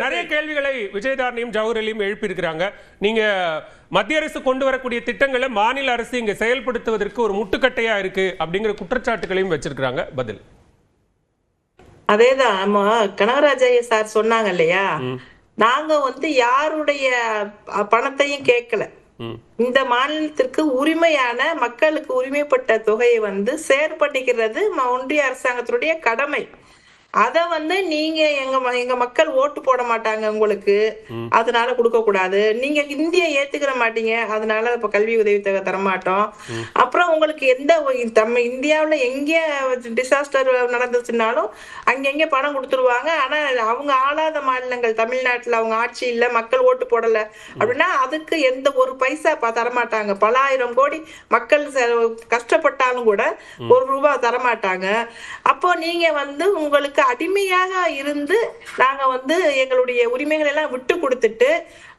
நிறைய கேள்விகளை விஜயதாரணியும் ஜவஹர்லையும் எழுப்பியிருக்கிறாங்க. நீங்க மத்திய அரசு கொண்டு வரக்கூடிய திட்டங்களை மாநில அரசு இங்க செயல்படுத்துவதற்கு ஒரு முட்டுக்கட்டையா இருக்கு அப்படிங்கிற குற்றச்சாட்டுகளையும் வச்சிருக்காங்க. பதில் அதேதான் நம்ம கனகராஜ் சார் சொன்னாங்க இல்லையா, நாங்க யாருடைய பணத்தையும் கேட்கல. இந்த மாநிலத்திற்கு உரிமையான மக்களுக்கு உரிமைப்பட்ட தொகையை செயற்படுத்திக்கிறது ஒன்றிய அரசாங்கத்தினுடைய கடமை. அத நீங்க எங்க மக்கள் ஓட்டு போட மாட்டாங்க உங்களுக்கு, அதனால கொடுக்க கூடாது. நீங்க இந்திய ஏத்துக்கிற மாட்டீங்க, அதனால இப்ப கல்வி உதவி தொகை தரமாட்டோம். அப்புறம் உங்களுக்கு எந்த இந்தியாவுல எங்க டிசாஸ்டர் நடந்துச்சுனாலும் அங்கங்க பணம் கொடுத்துருவாங்க. ஆனா அவங்க ஆளாத மாநிலங்கள், தமிழ்நாட்டுல அவங்க ஆட்சி இல்ல, மக்கள் ஓட்டு போடல அப்படின்னா அதுக்கு எந்த ஒரு பைசா தரமாட்டாங்க. பல ஆயிரம் கோடி மக்கள் கஷ்டப்பட்டாலும் கூட ₹1 தரமாட்டாங்க. அப்போ நீங்க உங்களுக்கு அடிமையாக இருந்து நாங்க எங்களுடைய உரிமைகள் எல்லாம் விட்டு கொடுத்துட்டு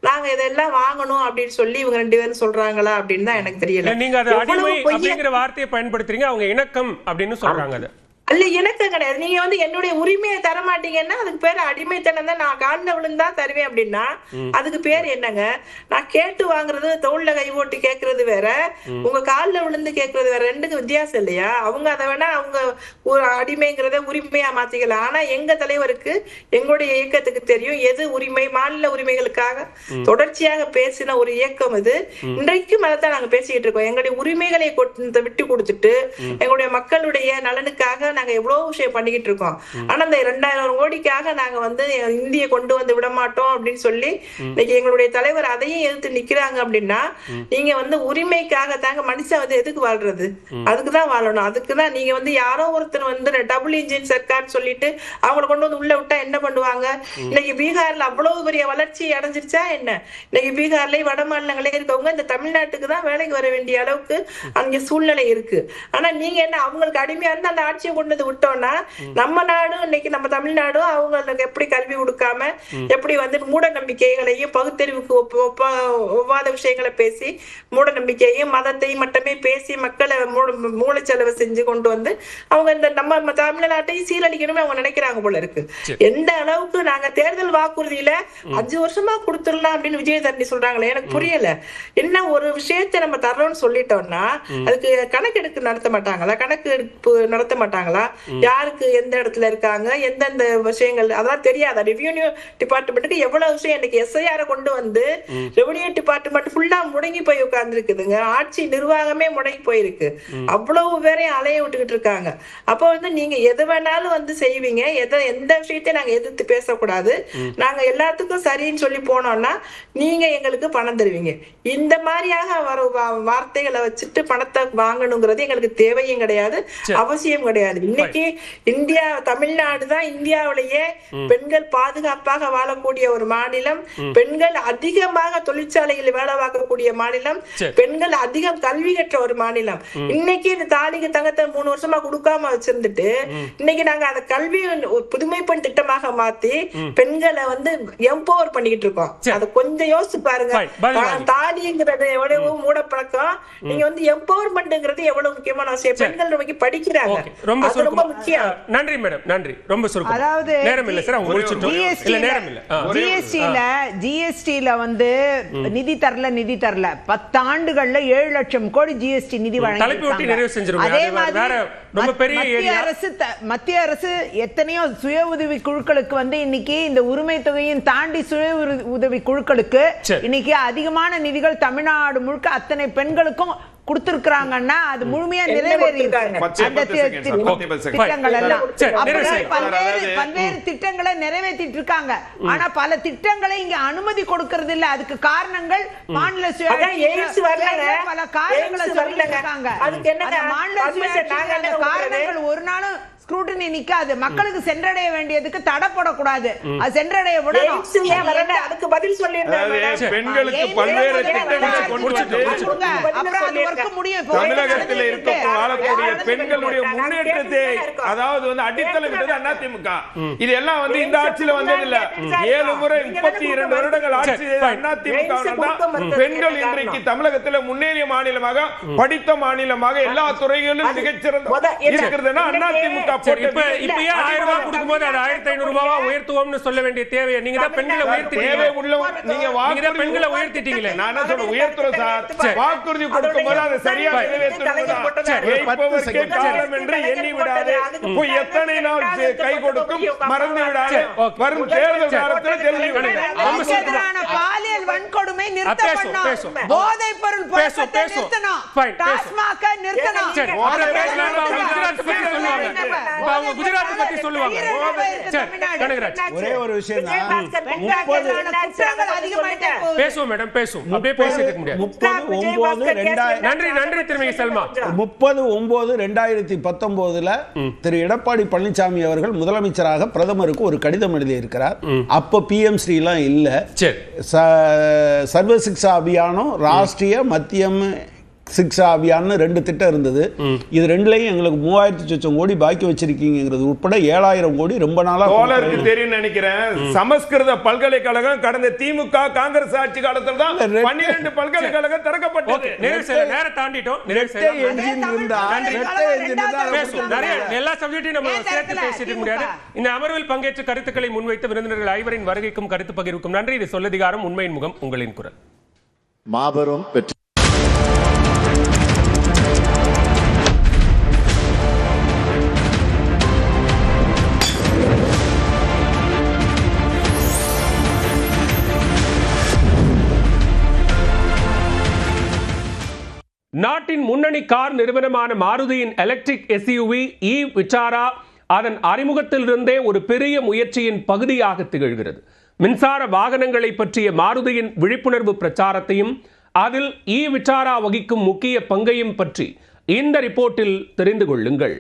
நாங்க இதெல்லாம் வாங்கணும் அப்படின்னு சொல்லி இவங்க 2 பேரும் சொல்றாங்களா அப்படின்னு தான் எனக்கு தெரியல. நீங்க அது அடிமை அப்படிங்கிற வார்த்தையை பயன்படுத்துறீங்க, அவங்க இணக்கம் அப்படின்னு சொல்றாங்க. அது அல்ல, இணக்கம் கிடையாது. நீங்க என்னுடைய உரிமையை தர மாட்டீங்கன்னா அதுக்கு பேரு அடிமைத்தனம் தான். நான் காலில் விழுந்தா தருவேன் அப்படின்னா அதுக்கு பேர் என்னங்க? நான் கேட்டு வாங்குறது, தோல்ல கை போட்டு கேட்கறது வேற, உங்க காலில் விழுந்து கேட்கறது வேற. ரெண்டுக்கு வித்தியாசம் இல்லையா? அவங்க அதை வேணா அவங்க ஒரு அடிமைங்கிறத உரிமையா மாத்திக்கலாம். ஆனா எங்க தலைவருக்கு, எங்களுடைய இயக்கத்துக்கு தெரியும் எது உரிமை. மாநில உரிமைகளுக்காக தொடர்ச்சியாக பேசின ஒரு இயக்கம் இது. இன்றைக்கும் அதைத்தான் நாங்க பேசிக்கிட்டு இருக்கோம். எங்களுடைய உரிமைகளை விட்டு கொடுத்துட்டு எங்களுடைய மக்களுடைய நலனுக்காக நாங்க எவ்வளவு விஷயம் பண்ணிக்கிட்டு இருக்கோம். ஆனா இந்த 2000 கோடிக்காக நாங்க இந்திய கொண்டு விட மாட்டோம் அப்படின்னு சொல்லி இன்னைக்கு எங்களுடைய தலைவர் அதையும் எதிர்த்து நிக்கிறாங்க. அப்படின்னா நீங்க உரிமைக்காக தாங்க மனுஷன் எதுக்கு வாழ்றது? அதுக்குதான் வாழணும். அதுக்குதான் நீங்க யாரோ ஒருத்தர் டபுள் இன்ஜின் சர்க்கார் சொல்லிட்டு அவங்களை கொண்டு உள்ள விட்டா என்ன பண்ணுவாங்க? இன்னைக்கு பீகார்ல அவ்வளவு பெரிய வளர்ச்சி அடைஞ்சிருச்சா என்ன? இன்னைக்கு பீகார்ல வட மாநிலங்களே இருக்கவங்க இந்த தமிழ்நாட்டுக்கு தான் வேலைக்கு வர வேண்டிய அளவுக்கு அங்க சூழ்நிலை இருக்கு. ஆனா நீங்க என்ன அவங்களுக்கு அடிமையா இருந்து அந்த ஆட்சியை கொண்டு விட்டோம்னா நம்ம நாடும் இன்னைக்கு நம்ம தமிழ்நாடும் அவங்களுக்கு எப்படி கல்வி கொடுக்காம எப்படி மூட நம்பிக்கைகளையும் பகுத்தறிவுக்கு ஒவ்வாத விஷயங்களை பேசி மூட நம்பிக்கையும் மதத்தையும் மட்டுமே பேசி மக்களை மூளைச்செலவு செஞ்சு கொண்டு அவங்க இந்த நம்ம தமிழ்நாட்டையும் சீரழிக்கணும்னு அவங்க நினைக்கிறாங்க போல இருக்கு. எந்த அளவுக்கு நாங்க தேர்தல் வாக்குறுதியில 5 வருஷமா கொடுத்துடலாம் அப்படின்னு விஜயதாரணி சொல்றாங்களே, எனக்கு புரியல. என்ன ஒரு விஷயத்தை நம்ம தர்றோம்னு சொல்லிட்டோம்னா அதுக்கு கணக்கெடுப்பு நடத்த மாட்டாங்களா? கணக்கெடுப்பு நடத்த மாட்டாங்களா? யாருக்கு எந்த இடத்துல இருக்காங்க, எந்தெந்த விஷயங்கள் அதான் தெரியாதா? ரெவென்யூ டிபார்ட்மெண்ட்டுக்கு எவ்வளவு விஷயம் இன்னைக்கு எஸ்ஐஆர் கொண்டு ரெவென்யூ டிபார்ட்மெண்ட் ஃபுல்லா முடங்கி போய் உட்கார்ந்து இருக்குதுங்க. ஆட்சி நிர்வாகமே முடங்கி போயிருக்கு. அவ்வளவு பேரையும் அலைய விட்டுக்கிட்டு இருக்காங்க. அப்போ நீங்க எது வேணாலும் செய்வீங்க. எந்த விஷயத்தையும் நாங்க எதிர்த்து பேசக்கூடாது. நாங்க எல்லாத்துக்கும் சரின்னு சொல்லி போனோம்னா நீங்க எங்களுக்கு பணம் தருவீங்க. இந்த மாதிரியாக வர வார்த்தைகளை வச்சுட்டு பணத்தை வாங்கணுங்கிறது எங்களுக்கு தேவையும் கிடையாது, அவசியம் கிடையாது. இன்னைக்கு இந்தியா தமிழ்நாடு தான் இந்தியாவிலேயே பெண்கள் பாதுகாப்பாக வாழக்கூடிய ஒரு மாநிலம், பெண்கள் அதிகமாக தொழிற்சாலைகளில் வேலை பார்க்கக்கூடிய மாநிலம், பெண்கள் அதிகம் கல்வி கற்ற ஒரு மாநிலம். இன்னைக்கு இந்த தாலிக்கு தங்கத்தை 3 வருஷமா கொடுக்காம வச்சிருந்துட்டு இன்னைக்கு நாங்க அந்த கல்வி புதுமை பெண் திட்டமாக மாத்தி பெண்களை எம்பவர் பண்ணிக்கிட்டு இருக்கோம். அதை கொஞ்சம் யோசிச்சு பாருங்க. தாலிங்கிறது எவ்வளவு மூடப்பழக்கம், நீங்க எம்பவர்மெண்ட்ங்கிறது எவ்வளவு முக்கியமான விஷயம். பெண்கள் நமக்கு படிக்கிறாங்க. ரொம்ப முக்கியம். நன்றி மேடம், நன்றி. ரொம்ப சுருக்கம். அதாவது நேரம் இல்ல சார், அவங்க முடிச்சிட்டோம். இல்ல நேரம் இல்ல. ஜிஎஸ்டில நிதி தரல 10 ஆண்டுகள்ல 7 லட்சம் கோடி ஜிஎஸ்டி நிதி வழங்கி தலைப்பு நிறைவு செஞ்சிருவாங்க. அதே மாதிரி ரொம்ப பெரிய மத்திய அரசு எத்தனையோ சுய உதவி குழுக்களுக்கு இன்னைக்கு இந்த உரிமை தொகையும் தாண்டி சுய உதவி குழுக்களுக்கு இன்னைக்கு அதிகமான நிதிகள் தமிழ்நாடு முழுக்க அத்தனை பெண்களுக்கும் கொடுத்திருக்காங்கன்னா அது முழுமையா நிறைவேறி திட்டங்கள் எல்லாம் பல்வேறு திட்டங்களை நிறைவேற்றிட்டு இருக்காங்க. ஆனா பல திட்டங்களை இங்க அனுமதி கொடுக்கறது இல்ல. அதுக்கு காரணங்கள் மாநில பல காரணங்களை சொல்லிருக்காங்க. காரணங்கள் ஒரு நாளும் ஸ்க்ரூட்டினி நிக்காது. மக்களுக்கு சென்றடைய வேண்டியதுக்கு தடப்படக்கூடாது. அது சென்றடைய விடணும். அதுக்கு பதில் சொல்லிருந்தாங்க. பெண்களுக்கு பல்வேறு திட்டங்களை கொண்டு வந்து அப்புறம் அது வர்க்க முடியும். தமிழகத்தில் இருக்கக்கூடிய பெண்களுடைய முன்னேற்றத்தை அதாவது அடித்தளமிட்டது அதிமுக. இது எல்லாம் இந்த ஆட்சியில வந்தது இல்ல. 7 முறை 32 வருடங்கள் ஆட்சி அதிமுக. பெண்கள் இன்றைக்கு தமிழகத்தில் முன்னேறிய மாநிலமாக, படித்த மாநிலமாக, எல்லா துறைகளிலும் மிகச்சிறந்த இருக்கிறதுனா அதிமுக இப்ப 1000 ரூபாய் கொடுக்கும்போது அது 1500 ரூபாவா உயர்த்துவோம்னு சொல்ல வேண்டிய தேவையை நீங்க தான் பெண்களை பெண்களை உயர்த்திட்டீங்களே. நான் என்ன சொல்றேன், உயர்த்துறோம் சார். வாக்குறுதி கொடுக்கும்போது அதை சரியா நிறைவேற்றணும் என்று எண்ணி விடாது. எத்தனை நாள் கை கொடுக்கும் மறந்து விடாது. வரும் தேர்தல் காலத்தில் தெரிஞ்சு பாலியல் வன்கொடுமை நிறுத்தப்படணும். போதைப் பொருள் புழக்கத்தை நிறுத்தணும். டாஸ்மாக நிறுத்தணும். குஜராத் பத்தி சொல்லுவாங்க. ஒரே ஒரு விஷயம் தான், பேசுவோம் மேடம், பேசுவோம். அப்படியே பேசிட்டு இருக்க முடியாது. 30/9/2019 நன்றி திருமதி செல்மா. 30/9/2019 திரு எடப்பாடி பழனிசாமி அவர்கள் முதலமைச்சராக பிரதமருக்கு ஒரு கடிதம் எழுதியிருக்கிறார். அப்ப PM ஸ்ரீ எல்லாம் இல்ல. சர்வ சிக்ஷா அபியானம், ராஷ்டிரிய மத்தியம் சிக்ஷா அபியான் 2 திட்டம் இருந்தது. இது ரெண்டுலயும் எங்களுக்கு 3000 கோடி பாக்கி வச்சிருக்கீங்கிறது உட்பட 7000 கோடி ரொம்ப நாளா தெரியும் நினைக்கிறேன். சமஸ்கிருத பல்கலைக்கழகம் கடந்த திமுக காங்கிரஸ் ஆட்சி காலத்தில் தான் 12 பல்கலைக்கழகம் திறக்கப்பட்டது. நேரம் தாண்டிட்டோம். எல்லா சப்ஜெக்டையும் நம்ம சேர்த்து பேசிட்டு முடியாது. இந்த அமர்வில் பங்கேற்ற கருத்துக்களை முன்வைத்த விருந்தினர்கள் ஐவரின் வருகைக்கும் கருத்து பகிர்வுக்கும் நன்றி. இது சொல்லதிகாரம், உண்மையின் முகம், உங்களின் குரல். மாபெரும் வெற்றி. நாட்டின் முன்னணி கார் நிறுவனமான மாருதியின் எலக்ட்ரிக் SUV விட்டாரா அதன் அறிமுகத்திலிருந்தே ஒரு பெரிய முயற்சியின் பகுதியாக திகழ்கிறது. மின்சார வாகனங்களை பற்றிய மாருதியின் விழிப்புணர்வு பிரச்சாரத்தையும் அதில் விட்டாரா வகிக்கும் முக்கிய பங்கையும் பற்றி இந்த ரிப்போர்ட்டில் தெரிந்து கொள்ளுங்கள்.